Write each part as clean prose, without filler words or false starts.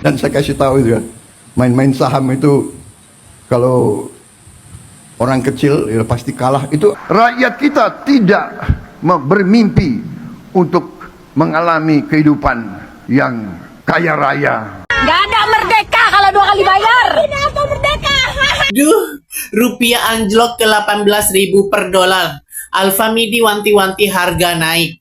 Dan saya kasih tahu juga, main-main saham itu kalau orang kecil ya pasti kalah. Itu rakyat kita tidak bermimpi untuk mengalami kehidupan yang kaya raya. Gak ada merdeka kalau 2 kali bayar. Ini apa merdeka? Duh, rupiah anjlok ke 18.000 per dolar. Alfamidi wanti-wanti harga naik.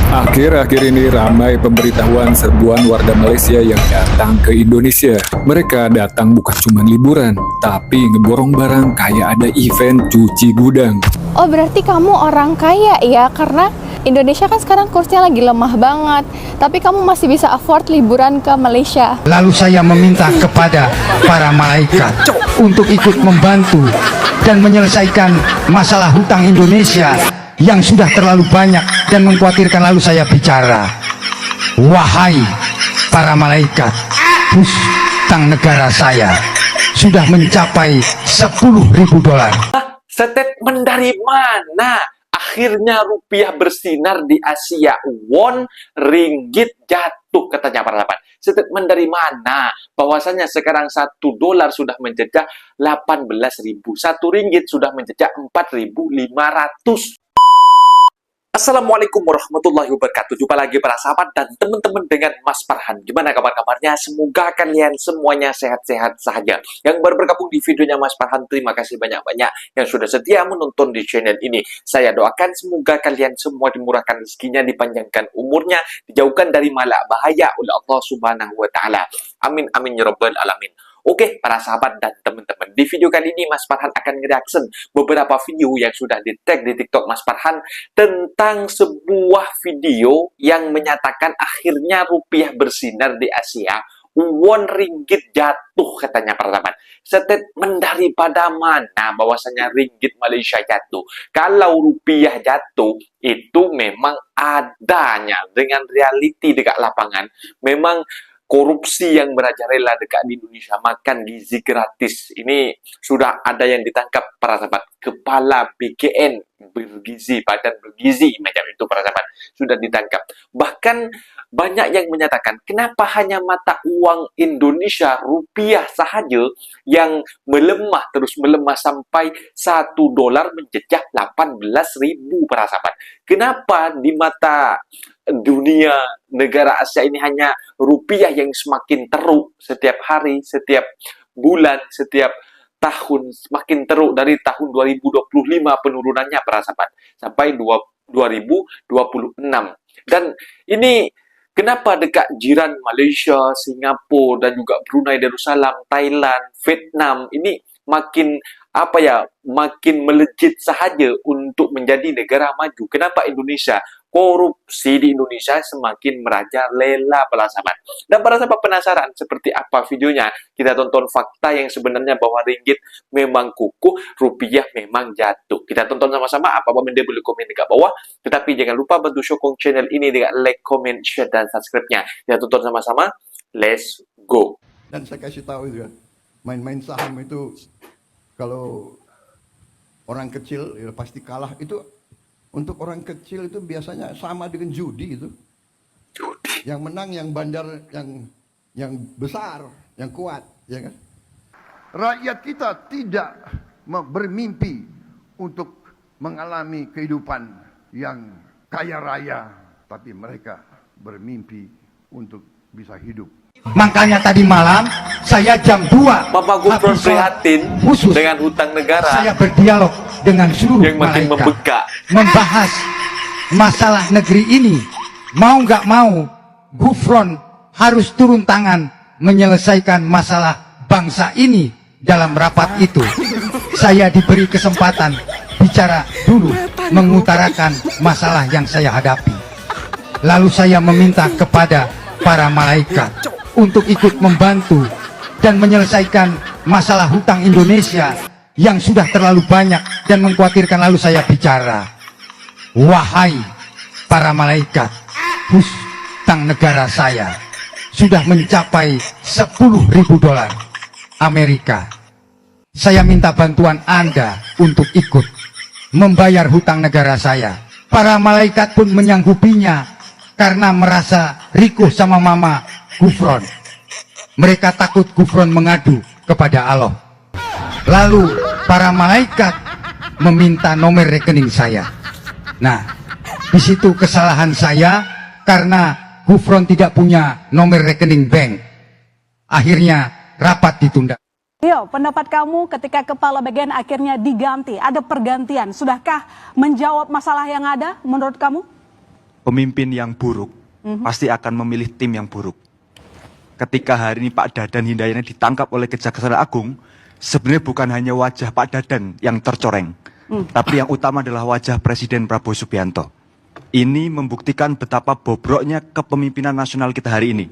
Akhir-akhir ini ramai pemberitahuan serbuan warga Malaysia yang datang ke Indonesia. Mereka datang bukan cuma liburan, tapi ngeborong barang kayak ada event cuci gudang. Oh, berarti kamu orang kaya ya, karena Indonesia kan sekarang kursnya lagi lemah banget, tapi kamu masih bisa afford liburan ke Malaysia. Lalu saya meminta kepada para malaikat untuk ikut membantu dan menyelesaikan masalah hutang Indonesia yang sudah terlalu banyak dan mengkhawatirkan. Lalu saya bicara, wahai para malaikat, hutang negara saya sudah mencapai 10.000 dolar. Statement dari mana? Akhirnya rupiah bersinar di Asia. Won, ringgit jatuh, katanya para sahabat. Statement dari mana? Bahwasanya sekarang 1 dolar sudah menjejak 18.000. 1 ringgit sudah menjejak 4.500. Assalamualaikum warahmatullahi wabarakatuh. Jumpa lagi para sahabat dan teman-teman dengan Mas Farhan. Gimana kabar-kabarnya? Semoga kalian semuanya sehat-sehat saja. Yang baru bergabung di videonya Mas Farhan, terima kasih banyak-banyak yang sudah setia menonton di channel ini. Saya doakan semoga kalian semua dimurahkan rezekinya, dipanjangkan umurnya, dijauhkan dari malak bahaya oleh Allah Subhanahu wa taala. Amin amin ya rabbal alamin. Oke, para sahabat dan teman-teman, di video kali ini Mas Farhan akan nge-reaction beberapa video yang sudah di-tag di TikTok Mas Farhan tentang sebuah video yang menyatakan akhirnya rupiah bersinar di Asia, won ringgit jatuh, katanya para sahabat. Statement daripada mana bahwasanya ringgit Malaysia jatuh? Kalau rupiah jatuh, itu memang adanya dengan reality dekat lapangan. Memang korupsi yang merajalela dekat di Indonesia, makan gizi gratis. Ini sudah ada yang ditangkap para sahabat. Kepala BKN bergizi, badan bergizi, macam itu para sahabat, sudah ditangkap. Bahkan banyak yang menyatakan, kenapa hanya mata uang Indonesia, rupiah sahaja yang melemah, terus melemah sampai 1 dolar menjejak 18.000 para sahabat. Kenapa di mata dunia negara Asia ini hanya rupiah yang semakin teruk setiap hari, setiap bulan, setiap tahun semakin teruk dari tahun 2025 penurunannya para sahabat sampai 2026. Dan ini kenapa dekat jiran Malaysia, Singapura dan juga Brunei Darussalam, Thailand, Vietnam ini makin makin melejit sahaja untuk menjadi negara maju. Kenapa Indonesia? Korupsi di Indonesia semakin merajalela para sahabat. Dan para sahabat penasaran seperti apa videonya? Kita tonton fakta yang sebenarnya bahwa ringgit memang kukuh, rupiah memang jatuh. Kita tonton sama-sama. Apa-apa benda boleh komen dekat bawah. Tetapi jangan lupa bantu sokong channel ini dengan like, comment, share, dan subscribe-nya. Kita tonton sama-sama. Let's go. Dan saya kasih tahu juga, main-main saham itu kalau orang kecil ya pasti kalah. Itu untuk orang kecil itu biasanya sama dengan judi itu. Yang menang yang bandar, yang besar, yang kuat, ya kan? Rakyat kita tidak bermimpi untuk mengalami kehidupan yang kaya raya, tapi mereka bermimpi untuk bisa hidup. Makanya tadi malam saya jam 2 Bapak Gubernur prihatin khusus dengan hutang negara saya berdialog dengan seluruh yang makin malaikat, membengkak. membahas masalah negeri ini. Mau nggak mau, Gufron harus turun tangan menyelesaikan masalah bangsa ini. Dalam rapat itu saya diberi kesempatan bicara dulu, mengutarakan masalah yang saya hadapi. Lalu saya meminta kepada para malaikat untuk ikut membantu dan menyelesaikan masalah hutang Indonesia yang sudah terlalu banyak dan mengkhawatirkan. Lalu saya bicara, wahai para malaikat, hutang negara saya sudah mencapai 10.000 dolar Amerika. Saya minta bantuan Anda untuk ikut membayar hutang negara saya. Para malaikat pun menyanggupinya karena merasa rikuh sama mama Gufron. Mereka takut Gufron mengadu kepada Allah. Lalu para malaikat meminta nomor rekening saya. Nah, di situ kesalahan saya karena Gufron tidak punya nomor rekening bank. Akhirnya rapat ditunda. Yo, pendapat kamu ketika kepala bagian akhirnya diganti, ada pergantian, sudahkah menjawab masalah yang ada menurut kamu? Pemimpin yang buruk pasti akan memilih tim yang buruk. Ketika hari ini Pak Dadan Hindayani ditangkap oleh Kejaksaan Agung, sebenarnya bukan hanya wajah Pak Dadan yang tercoreng, tapi yang utama adalah wajah Presiden Prabowo Subianto. Ini membuktikan betapa bobroknya kepemimpinan nasional kita hari ini.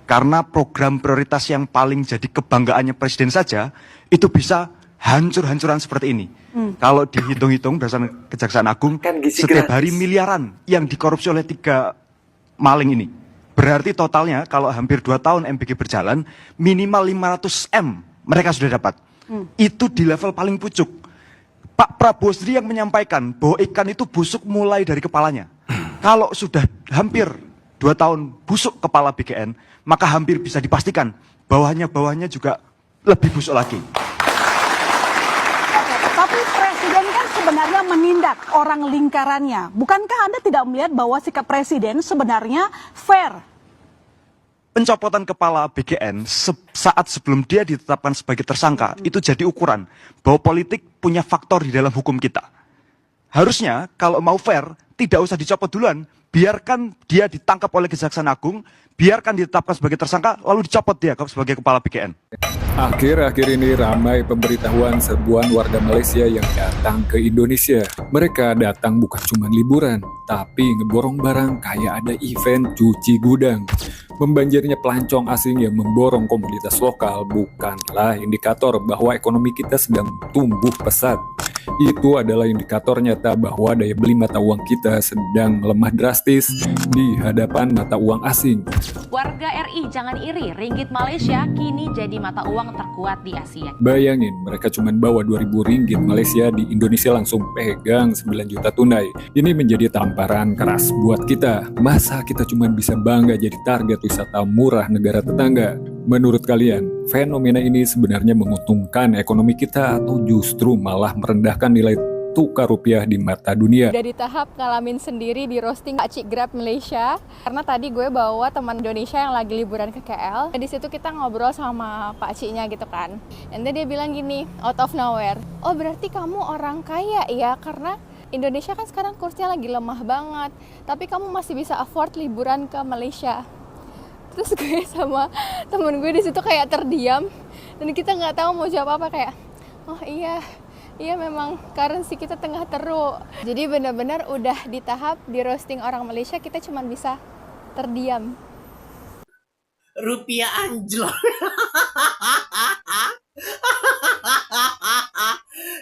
Karena program prioritas yang paling jadi kebanggaannya Presiden saja, itu bisa hancur-hancuran seperti ini. Kalau dihitung-hitung berdasarkan Kejaksaan Agung, Kan gizi setiap gratis. hari miliaran yang dikorupsi oleh 3 maling ini. Berarti totalnya kalau hampir 2 tahun MBG berjalan, minimal 500 M mereka sudah dapat. Itu di level paling pucuk. Pak Prabowo sendiri yang menyampaikan bahwa ikan itu busuk mulai dari kepalanya. Kalau sudah hampir 2 tahun busuk kepala BGN, maka hampir bisa dipastikan bawahnya juga lebih busuk lagi. Tapi Presiden kan sebenarnya menindak orang lingkarannya. Bukankah Anda tidak melihat bahwa sikap Presiden sebenarnya fair? Pencopotan kepala BGN saat sebelum dia ditetapkan sebagai tersangka itu jadi ukuran bahwa politik punya faktor di dalam hukum kita. Harusnya kalau mau fair tidak usah dicopot duluan, biarkan dia ditangkap oleh Kejaksaan Agung, biarkan ditetapkan sebagai tersangka lalu dicopot dia sebagai kepala BGN. Akhir-akhir ini ramai pemberitahuan serbuan warga Malaysia yang datang ke Indonesia. Mereka datang bukan cuma liburan, tapi ngeborong barang kayak ada event cuci gudang. Membanjirnya pelancong asing yang memborong komoditas lokal bukanlah indikator bahwa ekonomi kita sedang tumbuh pesat. Itu adalah indikator nyata bahwa daya beli mata uang kita sedang melemah drastis di hadapan mata uang asing. Warga RI jangan iri, ringgit Malaysia kini jadi mata uang terkuat di Asia. Bayangin, mereka cuma bawa 2.000 ringgit Malaysia, di Indonesia langsung pegang 9 juta tunai. Ini menjadi tamparan keras buat kita. Masa kita cuma bisa bangga jadi target wisata murah negara tetangga? Menurut kalian, fenomena ini sebenarnya menguntungkan ekonomi kita atau justru malah merendahkan nilai tukar rupiah di mata dunia? Udah di tahap ngalamin sendiri di roasting Pak Cik Grab Malaysia. Karena tadi gue bawa teman Indonesia yang lagi liburan ke KL. Di situ kita ngobrol sama Pak Ciknya gitu kan. And then dia bilang gini, out of nowhere, oh berarti kamu orang kaya ya, karena Indonesia kan sekarang kursnya lagi lemah banget, tapi kamu masih bisa afford liburan ke Malaysia. Terus gue sama temen gue di situ kayak terdiam dan kita nggak tahu mau jawab apa, kayak oh iya memang currency kita tengah teruk. Jadi benar-benar udah di tahap di roasting orang Malaysia, kita cuma bisa terdiam. Rupiah anjlok.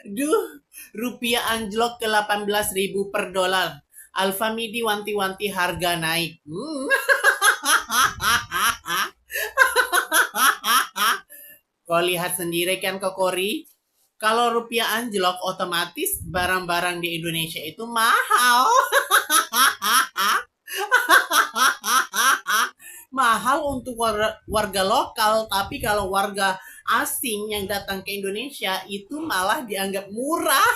Duh, rupiah anjlok ke 18.000 per dolar. Alfamidi wanti-wanti harga naik. Kau lihat sendiri kan Kokori, kalau rupiah anjlok otomatis barang-barang di Indonesia itu mahal. Mahal untuk warga lokal, tapi kalau warga asing yang datang ke Indonesia itu malah dianggap murah.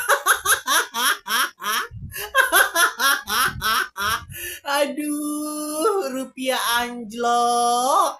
Aduh, rupiah anjlok.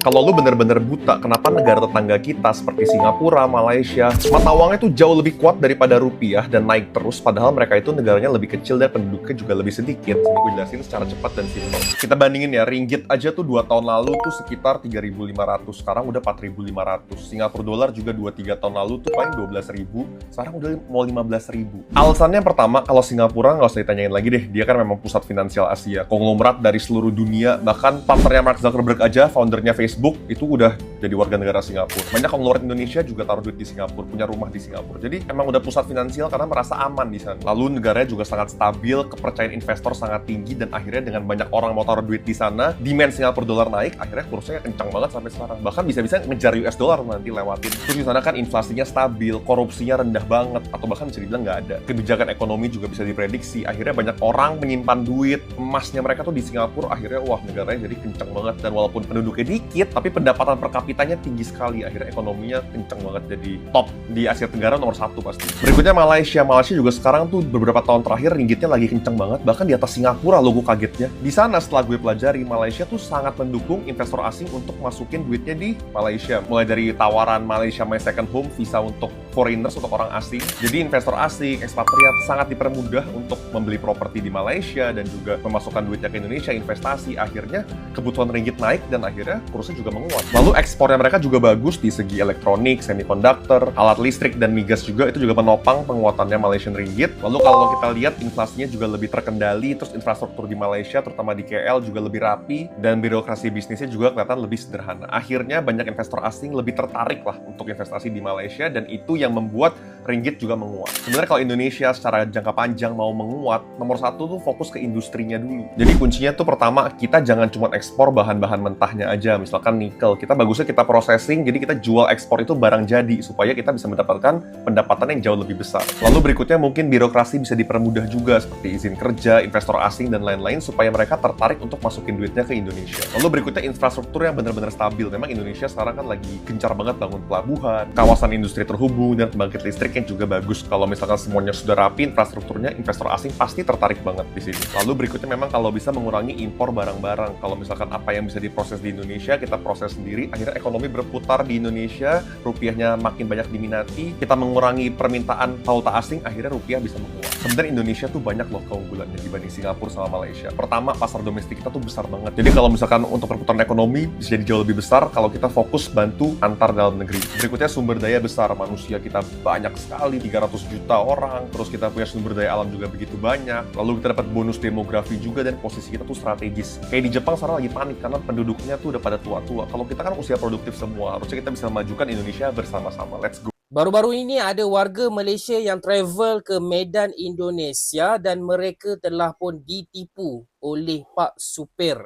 Kalau lu bener-bener buta, kenapa negara tetangga kita seperti Singapura, Malaysia, mata uangnya tuh jauh lebih kuat daripada rupiah dan naik terus, padahal mereka itu negaranya lebih kecil dan penduduknya juga lebih sedikit. Ini gue jelasin secara cepat dan simpel. Kita bandingin ya, ringgit aja tuh 2 tahun lalu tuh sekitar 3.500, sekarang udah 4.500. Singapura dolar juga 2-3 tahun lalu tuh paling 12.000, sekarang udah mau 15.000. Alasannya yang pertama, kalau Singapura nggak usah ditanyain lagi deh, dia kan memang pusat finansial Asia, konglomerat dari seluruh dunia, bahkan partnernya Mark Zuckerberg aja, foundernya Facebook, Facebook itu udah jadi warga negara Singapura. Banyak konglomerat Indonesia juga taruh duit di Singapura, punya rumah di Singapura. Jadi emang udah pusat finansial karena merasa aman di sana. Lalu negaranya juga sangat stabil, kepercayaan investor sangat tinggi, dan akhirnya dengan banyak orang mau taruh duit di sana, demand Singapura dolar naik, akhirnya kursnya kencang banget sampai sekarang. Bahkan bisa-bisa ngejar US dollar nanti lewatin. Terus di sana kan inflasinya stabil, korupsinya rendah banget, atau bahkan bisa dibilang nggak ada. Kebijakan ekonomi juga bisa diprediksi. Akhirnya banyak orang menyimpan duit, emasnya mereka tuh di Singapura. Akhirnya wah, negaranya jadi kencang banget. Dan walaupun penduduknya dikit, tapi pendapatan per kapitanya tinggi sekali. Akhirnya ekonominya kencang banget, jadi top di Asia Tenggara nomor 1 pasti. Berikutnya Malaysia. Malaysia juga sekarang tuh beberapa tahun terakhir ringgitnya lagi kencang banget, bahkan di atas Singapura loh, gue kagetnya. Di sana setelah gue pelajari, Malaysia tuh sangat mendukung investor asing untuk masukin duitnya di Malaysia. Mulai dari tawaran Malaysia My Second Home, visa untuk foreigners, untuk orang asing. Jadi investor asing, ekspatriat sangat dipermudah untuk membeli properti di Malaysia dan juga memasukkan duitnya ke Indonesia, investasi. Akhirnya kebutuhan ringgit naik dan akhirnya kursnya juga menguat. Lalu ekspornya mereka juga bagus di segi elektronik, semiconductor, alat listrik, dan migas juga. Itu juga menopang penguatannya Malaysian ringgit. Lalu kalau kita lihat inflasinya juga lebih terkendali, terus infrastruktur di Malaysia terutama di KL juga lebih rapi, dan birokrasi bisnisnya juga kelihatan lebih sederhana. Akhirnya banyak investor asing lebih tertarik lah untuk investasi di Malaysia, dan itu yang membuat ringgit juga menguat. Sebenarnya kalau Indonesia secara jangka panjang mau menguat, nomor 1 tuh fokus ke industrinya dulu. Jadi kuncinya tuh pertama, kita jangan cuma ekspor bahan-bahan mentahnya aja, misalkan nikel. Kita bagusnya kita processing, jadi kita jual ekspor itu barang jadi, supaya kita bisa mendapatkan pendapatan yang jauh lebih besar. Lalu berikutnya mungkin birokrasi bisa dipermudah juga, seperti izin kerja, investor asing, dan lain-lain, supaya mereka tertarik untuk masukin duitnya ke Indonesia. Lalu berikutnya infrastruktur yang benar-benar stabil. Memang Indonesia sekarang kan lagi gencar banget bangun pelabuhan, kawasan industri terhubung, dan pembangkit listriknya juga bagus. Kalau misalkan semuanya sudah rapi infrastrukturnya, investor asing pasti tertarik banget di sini. Lalu berikutnya memang kalau bisa mengurangi impor barang-barang. Kalau misalkan apa yang bisa diproses di Indonesia, kita proses sendiri, akhirnya ekonomi berputar di Indonesia, rupiahnya makin banyak diminati, kita mengurangi permintaan valuta asing, akhirnya rupiah bisa menguat. Sebenarnya Indonesia tuh banyak loh keunggulannya dibanding Singapura sama Malaysia. Pertama, pasar domestik kita tuh besar banget. Jadi kalau misalkan untuk perputaran ekonomi bisa jadi jauh lebih besar kalau kita fokus bantu antar dalam negeri. Berikutnya sumber daya besar, manusia kita banyak sekali, 300 juta orang, terus kita punya sumber daya alam juga begitu banyak, lalu kita dapat bonus demografi juga, dan posisi kita tuh strategis. Kayak di Jepang sekarang lagi panik karena penduduknya tuh udah pada tua-tua. Kalau kita kan usia produktif semua, harusnya kita bisa memajukan Indonesia bersama-sama. Let's go. Baru-baru ini ada warga Malaysia yang travel ke Medan, Indonesia, dan mereka telah pun ditipu oleh Pak Supir.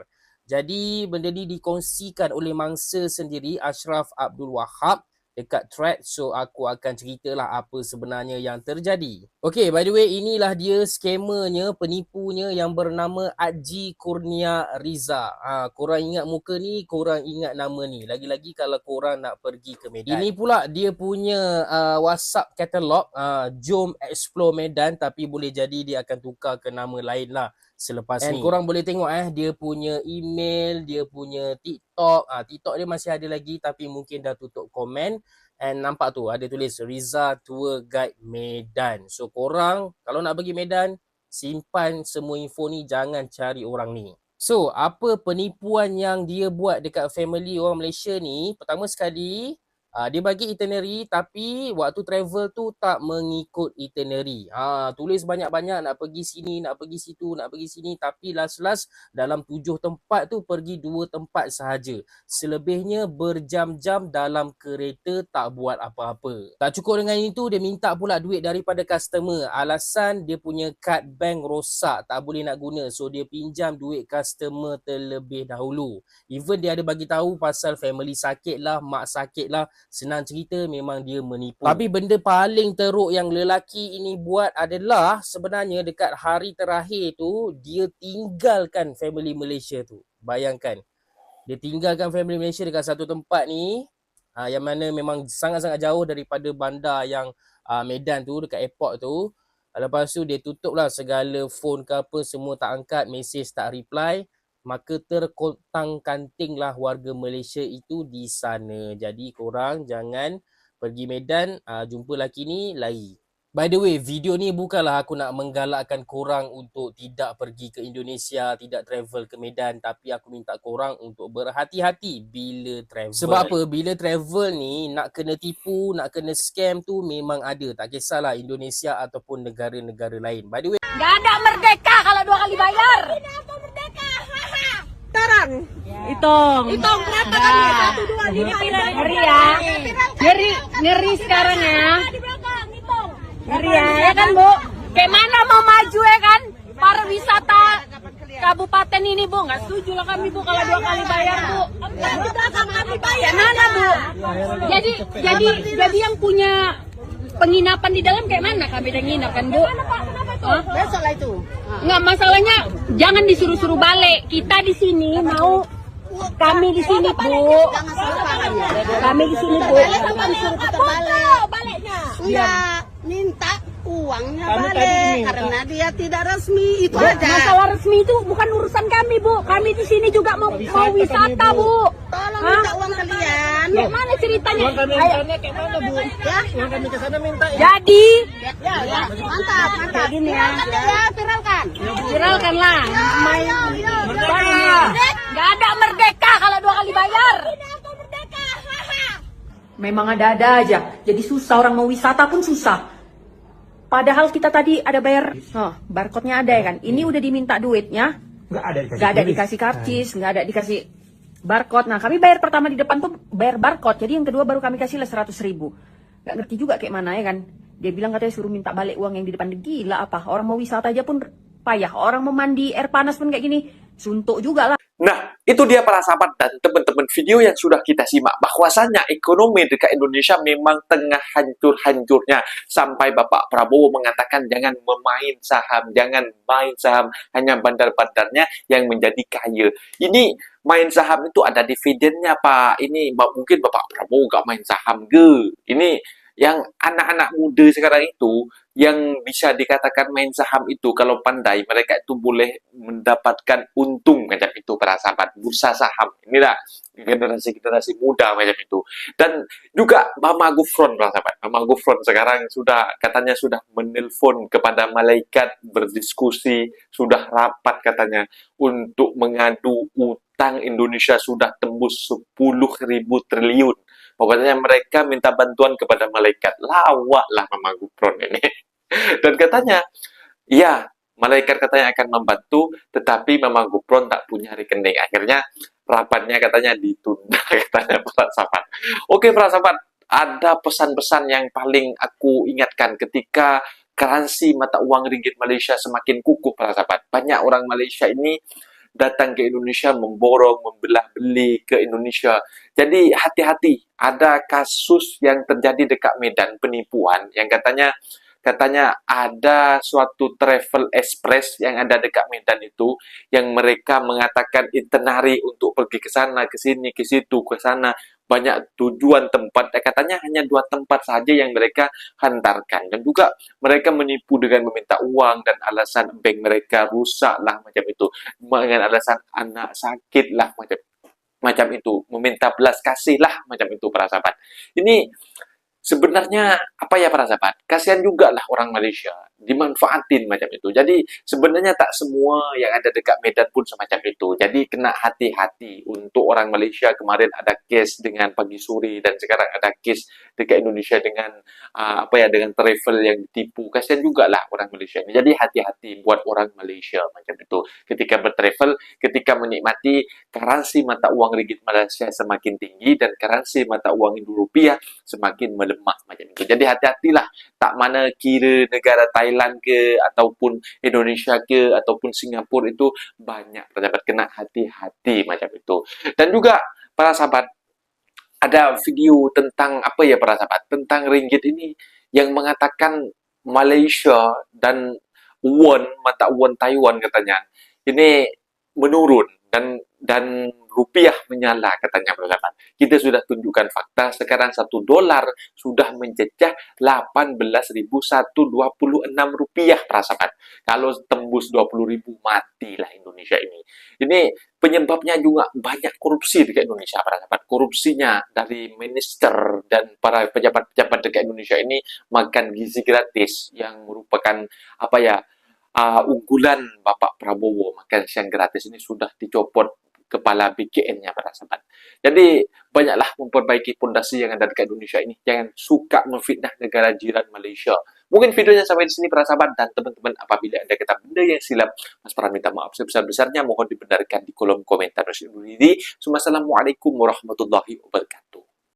Jadi benda ni dikongsikan oleh mangsa sendiri, Ashraf Abdul Wahab, dekat thread. So aku akan ceritalah apa sebenarnya yang terjadi. Okay, by the way, inilah dia skamernya, penipunya yang bernama Aji Kurnia Riza. Korang ingat muka ni, korang ingat nama ni. Lagi-lagi kalau korang nak pergi ke Medan. Ini pula dia punya WhatsApp katalog, Jom Explore Medan, tapi boleh jadi dia akan tukar ke nama lain lah selepas ni. Korang boleh tengok dia punya email, dia punya TikTok. TikTok dia masih ada lagi tapi mungkin dah tutup komen. And nampak tu ada tulis Riza Tour Guide Medan. So korang kalau nak pergi Medan, simpan semua info ni, jangan cari orang ni. So apa penipuan yang dia buat dekat family orang Malaysia ni? Pertama sekali, dia bagi itinerary tapi waktu travel tu tak mengikut itinerary. Tulis banyak-banyak nak pergi sini, nak pergi situ, nak pergi sini, tapi last-last dalam 7 tempat tu pergi 2 tempat sahaja. Selebihnya berjam-jam dalam kereta tak buat apa-apa. Tak cukup dengan itu, dia minta pula duit daripada customer. Alasan dia punya kad bank rosak, tak boleh nak guna. So dia pinjam duit customer terlebih dahulu. Even dia ada bagi tahu pasal family sakit lah, mak sakit lah. Senang cerita memang dia menipu. Tapi benda paling teruk yang lelaki ini buat adalah sebenarnya dekat hari terakhir tu dia tinggalkan family Malaysia tu. Bayangkan. Dia tinggalkan family Malaysia dekat satu tempat ni yang mana memang sangat-sangat jauh daripada bandar yang Medan tu, dekat airport tu. Lepas tu dia tutup lah segala phone ke apa, semua tak angkat, message tak reply. Maka terkontang-kanting lah warga Malaysia itu di sana. Jadi korang jangan pergi Medan, jumpa lelaki ni, lari. By the way, video ni bukanlah aku nak menggalakkan korang untuk tidak pergi ke Indonesia, tidak travel ke Medan. Tapi aku minta korang untuk berhati-hati bila travel. Sebab apa? Bila travel ni, nak kena tipu, nak kena scam tu memang ada. Tak kisahlah Indonesia ataupun negara-negara lain. By the way, Gak ada merdeka kalau 2 kali bayar. Tidak ada merdeka. Tarang. Hitung. Hitung berapa kali? 1, 2, 5, Ngeri ya. Ngeri sekarang ya. Ngeri ya kan Bu? Kayak mana mau maju ya kan? Pariwisata kabupaten ini Bu, nggak setuju lah kami Bu kalau 2 kali bayar Bu. Kayak mana Bu? Jadi yang punya penginapan di dalam kayak mana kami yang nginap kan Bu? Besok lah itu. Nggak, masalahnya jangan disuruh-suruh balik. Kita di sini mau, kami di sini Bu. Kami di sini Bu. Baliknya. Enggak, minta uangnya balik karena dia tidak resmi itu aja. Masalah resmi itu bukan urusan kami Bu. Kami di sini juga mau wisata Bu. Tolong minta uang kalian. Kayak mana ceritanya? Uang kami mintanya kayak mana Bu? Ya, Uang kami ke sana minta ya. Jadi ya, mantap gini ya. Viralkan. viralkan lah. Nggak ada merdeka kalau 2 kali bayar. Memang ada aja. Jadi susah orang mau wisata pun susah. Padahal kita tadi ada bayar, barcode-nya ada ya kan. Ini udah diminta duitnya, nggak ada dikasih karcis, nggak ada dikasih barcode. Nah kami bayar pertama di depan tuh bayar barcode, jadi yang kedua baru kami kasih lah 100.000. Nggak ngerti juga kayak mana ya kan. Dia bilang katanya suruh minta balik uang yang di depan. Gila apa, orang mau wisata aja pun payah. Orang mau mandi air panas pun kayak gini, suntuk juga lah. Nah, itu dia para sahabat dan teman-teman video yang sudah kita simak. Bahwasannya ekonomi dekat Indonesia memang tengah hancur-hancurnya. Sampai Bapak Prabowo mengatakan jangan main saham, hanya bandar-bandarnya yang menjadi kaya. Ini main saham itu ada dividennya Pak. Ini mungkin Bapak Prabowo gak main saham ke? Ini yang anak-anak muda sekarang itu yang bisa dikatakan main saham itu kalau pandai mereka itu boleh mendapatkan untung macam itu para sahabat. Bursa saham inilah generasi muda macam itu. Dan juga Mama Gufron para sahabat. Mama Gufron sekarang katanya sudah menelpon kepada malaikat, berdiskusi, sudah rapat katanya untuk mengadu utang Indonesia sudah tembus 10.000 triliun. Pokoknya mereka minta bantuan kepada malaikat. Lawak lah Mama Gufron ini. Dan katanya, ya, malaikat katanya akan membantu, tetapi Mama Gufron tak punya rekening. Akhirnya, rapatnya katanya ditunda, katanya para sahabat. Oke, para sahabat, ada pesan-pesan yang paling aku ingatkan ketika currency mata uang ringgit Malaysia semakin kukuh, para sahabat. Banyak orang Malaysia ini datang ke Indonesia memborong, membelah beli ke Indonesia. Jadi hati-hati, ada kasus yang terjadi dekat Medan, penipuan yang katanya ada suatu travel express yang ada dekat Medan itu yang mereka mengatakan itinerary untuk pergi ke sana, ke sini, ke situ, ke sana. Banyak tujuan tempat, katanya hanya 2 tempat saja yang mereka hantarkan. Dan juga mereka menipu dengan meminta uang dan alasan bank mereka rusak lah macam itu. Dengan alasan anak sakit lah macam itu. Meminta belas kasih lah macam itu para sahabat. Ini sebenarnya apa ya para sahabat? Kasihan juga lah orang Malaysia dimanfaatin macam itu. Jadi sebenarnya tak semua yang ada dekat Medan pun semacam itu. Jadi kena hati-hati untuk orang Malaysia. Kemarin ada kes dengan Pagi Suri dan sekarang ada kes dekat Indonesia dengan dengan travel yang ditipu. Kasihan juga lah orang Malaysia ini. Jadi hati-hati buat orang Malaysia macam itu. Ketika bertravel, ketika menikmati currency mata uang ringgit Malaysia semakin tinggi dan currency mata uang Rupiah semakin melemah macam itu. Jadi hati-hatilah, tak mana kira negara Thailand ke ataupun Indonesia ke ataupun Singapura itu banyak terdapat kena hati-hati macam itu. Dan juga para sahabat ada video tentang apa ya para sahabat, tentang ringgit ini yang mengatakan Malaysia dan mata won Taiwan katanya ini menurun dan rupiah menyala katanya para sahabat. Kita sudah tunjukkan fakta sekarang $1 sudah menjejak 18.126 rupiah para sahabat. Kalau tembus 20.000 matilah Indonesia ini. Ini penyebabnya juga banyak korupsi dekat Indonesia para sahabat. Korupsinya dari minister dan para pejabat-pejabat dekat Indonesia ini makan gizi gratis yang merupakan unggulan Bapak Prabowo. Makan siang gratis ini sudah dicopot kepala BKN-nya para sahabat. Jadi banyaklah memperbaiki pondasi yang ada dekat Indonesia ini. Jangan suka memfitnah negara jiran Malaysia. Mungkin videonya sampai di sini para sahabat, dan teman-teman apabila ada kata benda yang silap, Mas Farhan minta maaf sebesar-besarnya, mohon dibenarkan di kolom komentar. Assalamualaikum warahmatullahi wabarakatuh.